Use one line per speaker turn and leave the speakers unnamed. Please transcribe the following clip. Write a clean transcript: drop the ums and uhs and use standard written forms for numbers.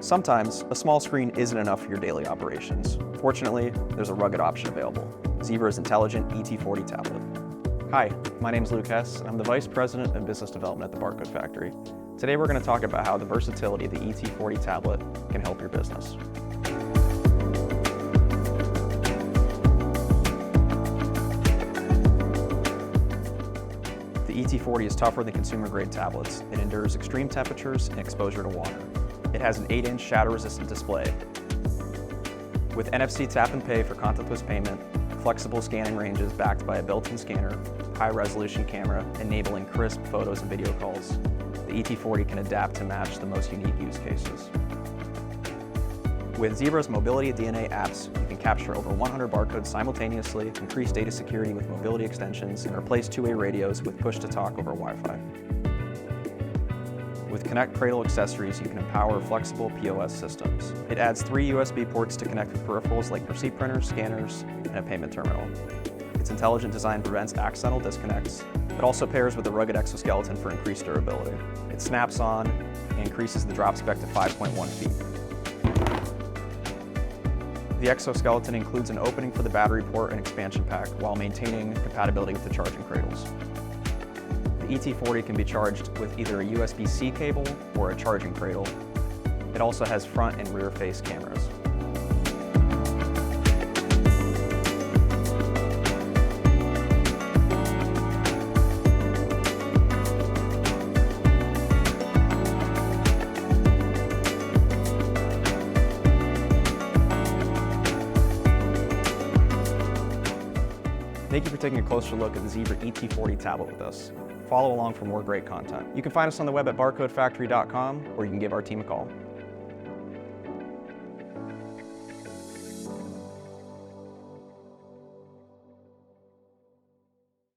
Sometimes, a small screen isn't enough for your daily operations. Fortunately, there's a rugged option available, Zebra's intelligent ET40 tablet. Hi, my name is Luke Hess, and I'm the Vice President of Business Development at the Barcode Factory. Today we're going to talk about how the versatility of the ET40 tablet can help your business. The ET40 is tougher than consumer-grade tablets. It endures extreme temperatures and exposure to water. It has an 8-inch shatter-resistant display. With NFC tap and pay for contactless payment, flexible scanning ranges backed by a built-in scanner, high-resolution camera enabling crisp photos and video calls, the ET40 can adapt to match the most unique use cases. With Zebra's Mobility DNA apps, you can capture over 100 barcodes simultaneously, increase data security with mobility extensions, and replace two-way radios with push-to-talk over Wi-Fi. With Connect Cradle accessories, you can empower flexible POS systems. It adds 3 USB ports to connect with peripherals like receipt printers, scanners, and a payment terminal. Its intelligent design prevents accidental disconnects. It also pairs with a rugged exoskeleton for increased durability. It snaps on and increases the drop spec to 5.1 feet. The exoskeleton includes an opening for the battery port and expansion pack while maintaining compatibility with the charging cradles. The ET40 can be charged with either a USB-C cable or a charging cradle. It also has front and rear face cameras. Thank you for taking a closer look at the Zebra ET40 tablet with us. Follow along for more great content. You can find us on the web at barcodefactory.com, or you can give our team a call.